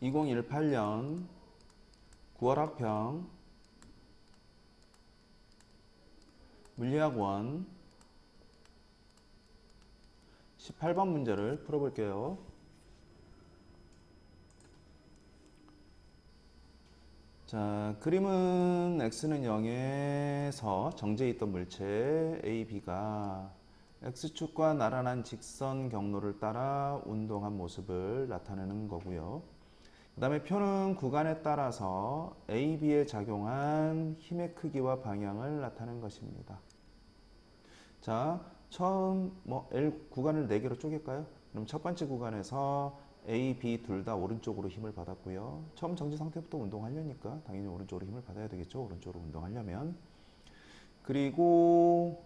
2018년 9월 학평 물리학원 18번 문제를 풀어볼게요. 자, 그림은 x는 0에서 정지해 있던 물체 A, B가 x축과 나란한 직선 경로를 따라 운동한 모습을 나타내는 거고요. 그 다음에 표는 구간에 따라서 A, B에 작용한 힘의 크기와 방향을 나타낸 것입니다. 자, 처음 L 구간을 4개로 쪼갤까요? 그럼 첫 번째 구간에서 A, B 둘 다 오른쪽으로 힘을 받았고요. 처음 정지 상태부터 운동하려니까 당연히 오른쪽으로 힘을 받아야 되겠죠. 오른쪽으로 운동하려면. 그리고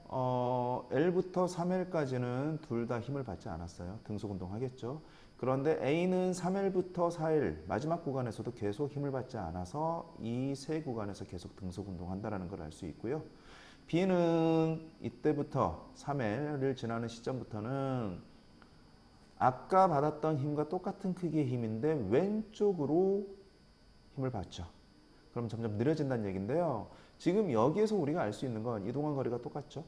L부터 3L까지는 둘 다 힘을 받지 않았어요. 등속 운동하겠죠. 그런데 A는 3L부터 4L 마지막 구간에서도 계속 힘을 받지 않아서 이 세 구간에서 계속 등속 운동한다는 걸 알 수 있고요. B는 이때부터 3L을 지나는 시점부터는 아까 받았던 힘과 똑같은 크기의 힘인데 왼쪽으로 힘을 받죠. 그럼 점점 느려진다는 얘기인데요. 지금 여기에서 우리가 알 수 있는 건 이동한 거리가 똑같죠.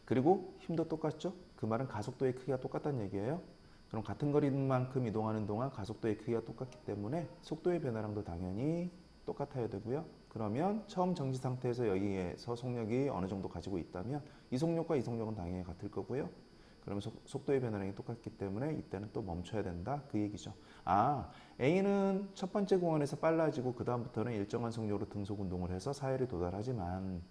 그리고 힘도 똑같죠. 그 말은 가속도의 크기가 똑같다는 얘기예요. 그럼 같은 거리만큼 이동하는 동안 가속도의 크기가 똑같기 때문에 속도의 변화량도 당연히 똑같아야 되고요. 그러면 처음 정지 상태에서 여기에서 속력이 어느 정도 가지고 있다면 이 속력과 이 속력은 당연히 같을 거고요. 그러면 속도의 변화량이 똑같기 때문에 이때는 또 멈춰야 된다 그 얘기죠. A는 첫 번째 공간에서 빨라지고 그 다음부터는 일정한 속력으로 등속 운동을 해서 4L에 도달하지만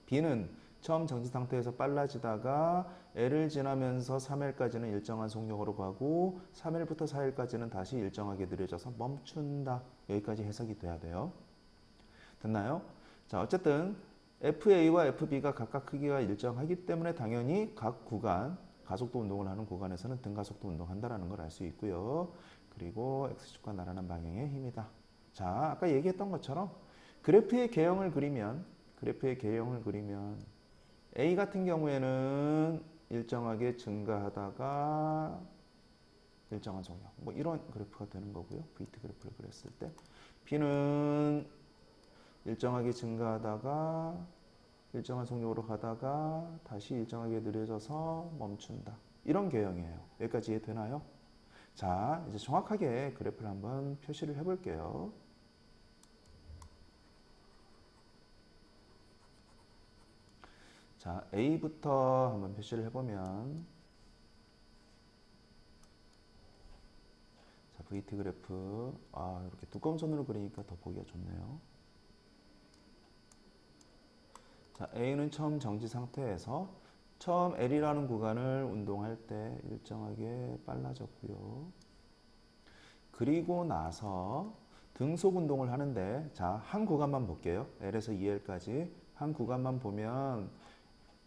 B는 처음 정지 상태에서 빨라지다가 L을 지나면서 3L까지는 일정한 속력으로 가고 3L부터 4L까지는 다시 일정하게 느려져서 멈춘다. 여기까지 해석이 돼야 돼요. 됐나요? 자, 어쨌든 FA와 FB가 각각 크기가 일정하기 때문에 당연히 각 구간 가속도 운동을 하는 구간에서는 등가속도 운동한다는 걸 알 수 있고요. 그리고 X축과 나란한 방향의 힘이다. 자, 아까 얘기했던 것처럼 그래프의 개형을 그리면 A 같은 경우에는 일정하게 증가하다가 일정한 속력 이런 그래프가 되는 거고요. VT 그래프를 그렸을 때 B는 일정하게 증가하다가 일정한 속력으로 가다가 다시 일정하게 느려져서 멈춘다. 이런 개형이에요. 여기까지 이해되나요? 자, 이제 정확하게 그래프를 한번 표시를 해볼게요. 자, A부터 한번 표시를 해보면 자, VT 그래프 이렇게 두꺼운 선으로 그리니까 더 보기가 좋네요. 자, A는 처음 정지 상태에서 처음 L이라는 구간을 운동할 때 일정하게 빨라졌고요. 그리고 나서 등속 운동을 하는데 자, 한 구간만 볼게요. L에서 2L까지 한 구간만 보면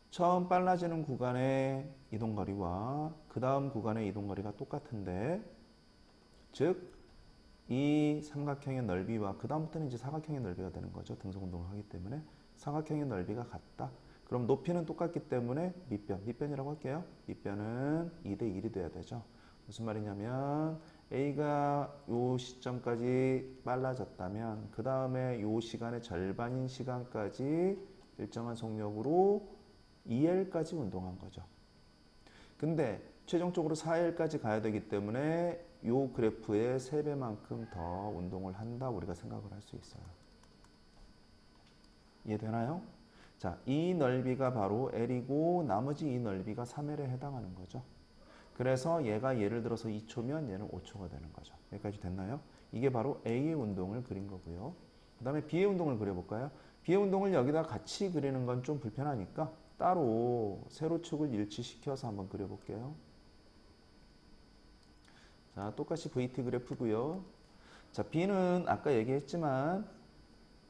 처음 빨라지는 구간의 이동거리와 그 다음 구간의 이동거리가 똑같은데 즉 이 삼각형의 넓이와 그 다음부터는 이제 사각형의 넓이가 되는 거죠. 등속 운동을 하기 때문에 사각형의 넓이가 같다. 그럼 높이는 똑같기 때문에 밑변이라고 할게요. 밑변은 2대 1이 돼야 되죠. 무슨 말이냐면 A가 요 시점까지 빨라졌다면 그 다음에 요 시간의 절반인 시간까지 일정한 속력으로 2L까지 운동한 거죠. 근데 최종적으로 4L까지 가야 되기 때문에 요 그래프의 3배만큼 더 운동을 한다 우리가 생각을 할 수 있어요. 이해되나요? 자, 이 넓이가 바로 L이고 나머지 이 넓이가 3L에 해당하는 거죠. 그래서 얘가 예를 들어서 2초면 얘는 5초가 되는 거죠. 여기까지 됐나요? 이게 바로 A의 운동을 그린 거고요. 그 다음에 B의 운동을 그려볼까요? B의 운동을 여기다 같이 그리는 건 좀 불편하니까 따로 세로축을 일치시켜서 한번 그려볼게요. 자, 똑같이 VT 그래프고요. 자, B는 아까 얘기했지만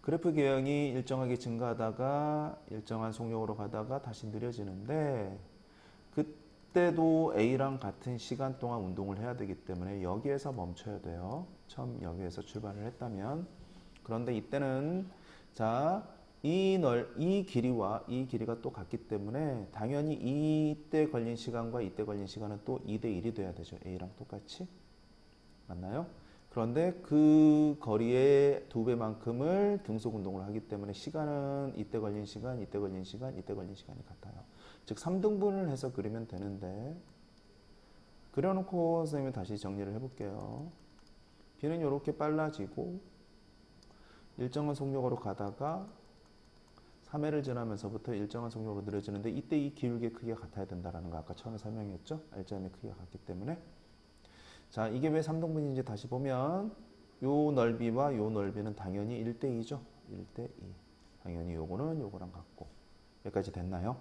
그래프 개형이 일정하게 증가하다가 일정한 속력으로 가다가 다시 느려지는데 그때도 A랑 같은 시간 동안 운동을 해야 되기 때문에 여기에서 멈춰야 돼요. 처음 여기에서 출발을 했다면. 그런데 이때는 자, 이 길이와 이 길이가 또 같기 때문에 당연히 이때 걸린 시간과 이때 걸린 시간은 또 2대 1이 돼야 되죠. A랑 똑같이. 맞나요? 그런데 그 거리의 2배만큼을 등속 운동을 하기 때문에 시간은 이때 걸린 시간, 이때 걸린 시간, 이때 걸린 시간이 같아요. 즉 3등분을 해서 그리면 되는데 그려놓고 선생님이 다시 정리를 해볼게요. B는 이렇게 빨라지고 일정한 속력으로 가다가 3회를 지나면서부터 일정한 속력으로 느려지는데 이때 이 기울기의 크기가 같아야 된다는 거 아까 처음에 설명했죠? R점의 크기가 같기 때문에. 자, 이게 왜 3등분인지 다시 보면 요 넓이와 요 넓이는 당연히 1대2죠. 1대2. 당연히 요거는 요거랑 같고. 여기까지 됐나요?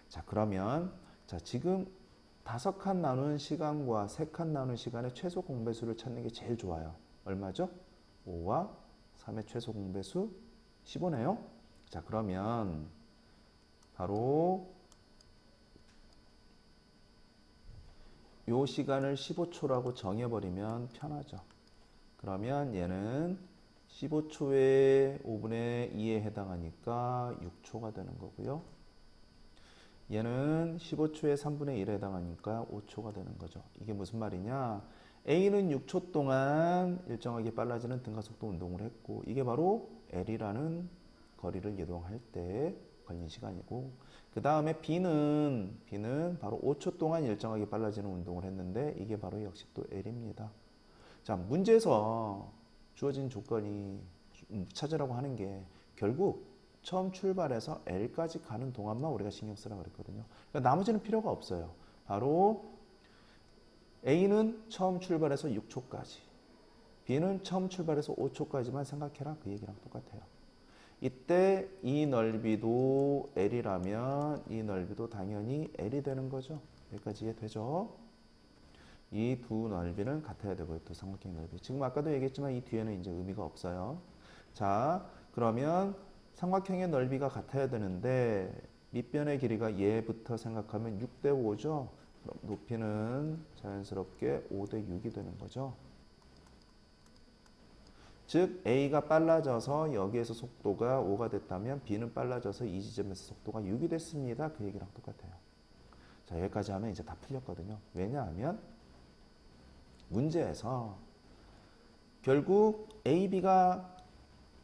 자, 그러면 자, 지금 5칸 나누는 시간과 3칸 나누는 시간의 최소 공배수를 찾는 게 제일 좋아요. 얼마죠? 5와 3의 최소 공배수 15네요. 자, 그러면 바로 요 시간을 15초라고 정해버리면 편하죠. 그러면 얘는 15초의 5분의 2에 해당하니까 6초가 되는 거고요. 얘는 15초의 3분의 1에 해당하니까 5초가 되는 거죠. 이게 무슨 말이냐? A는 6초 동안 일정하게 빨라지는 등가속도 운동을 했고 이게 바로 L이라는 거리를 이동할 때 걸린 시간이고 그 다음에 B는 바로 5초 동안 일정하게 빨라지는 운동을 했는데 이게 바로 역시 또 L입니다. 자, 문제에서 주어진 조건이 찾으라고 하는 게 결국 처음 출발해서 L까지 가는 동안만 우리가 신경 쓰라고 그랬거든요. 그러니까 나머지는 필요가 없어요. 바로 A는 처음 출발해서 6초까지, B는 처음 출발해서 5초까지만 생각해라. 그 얘기랑 똑같아요. 이때 이 넓이도 L이라면 이 넓이도 당연히 L이 되는 거죠. 여기까지 이해되죠? 이 두 넓이는 같아야 되고요. 또 삼각형 넓이. 지금 아까도 얘기했지만 이 뒤에는 이제 의미가 없어요. 자, 그러면 삼각형의 넓이가 같아야 되는데 밑변의 길이가 얘부터 생각하면 6대 5죠. 그럼 높이는 자연스럽게 5대 6이 되는 거죠. 즉 A가 빨라져서 여기에서 속도가 5가 됐다면 B는 빨라져서 이 지점에서 속도가 6이 됐습니다. 그 얘기랑 똑같아요. 자, 여기까지 하면 이제 다 풀렸거든요. 왜냐하면 문제에서 결국 A, B가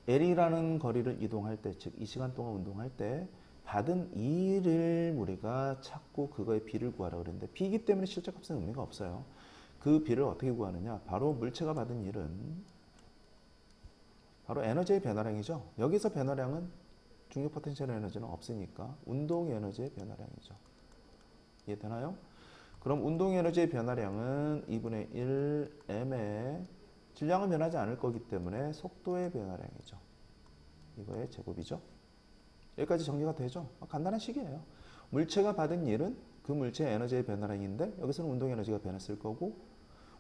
L이라는 거리를 이동할 때, 즉 이 시간 동안 운동할 때 받은 E를 우리가 찾고 그거의 B를 구하라고 그랬는데 B이기 때문에 실제값은 의미가 없어요. 그 B를 어떻게 구하느냐? 바로 물체가 받은 일은 바로 에너지의 변화량이죠. 여기서 변화량은 중력 포텐셜 에너지는 없으니까 운동 에너지의 변화량이죠. 이해되나요? 그럼 운동 에너지의 변화량은 2분의 1 m의 질량은 변하지 않을 거기 때문에 속도의 변화량이죠. 이거의 제곱이죠. 여기까지 정리가 되죠? 간단한 식이에요. 물체가 받은 일은 그 물체의 에너지의 변화량인데 여기서는 운동 에너지가 변했을 거고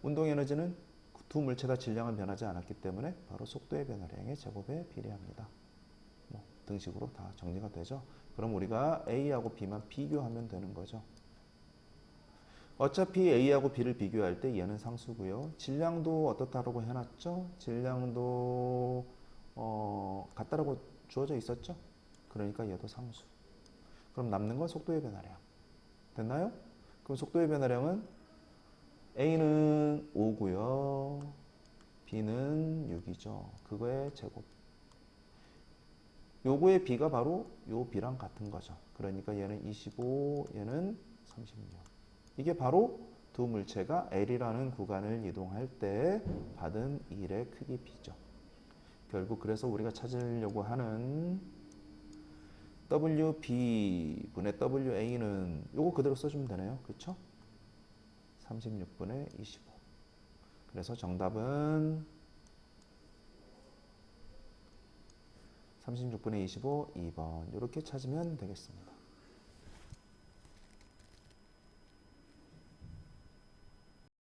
운동 에너지는 두 물체 다 질량은 변하지 않았기 때문에 바로 속도의 변화량의 제곱에 비례합니다. 뭐 등식으로 다 정리가 되죠. 그럼 우리가 A하고 B만 비교하면 되는 거죠. 어차피 A하고 B를 비교할 때 얘는 상수고요. 질량도 어떻다라고 해놨죠? 질량도 같다라고 주어져 있었죠? 그러니까 얘도 상수. 그럼 남는 건 속도의 변화량. 됐나요? 그럼 속도의 변화량은 A는 5고요. B는 6이죠. 그거의 제곱. 요거의 B가 바로 요 B랑 같은 거죠. 그러니까 얘는 25, 얘는 36. 이게 바로 두 물체가 L이라는 구간을 이동할 때 받은 일의 크기 B죠. 결국 그래서 우리가 찾으려고 하는 WB분의 WA는 요거 그대로 써주면 되네요. 그렇죠? 36분의 25. 그래서 정답은 36분의 25, 2번 이렇게 찾으면 되겠습니다.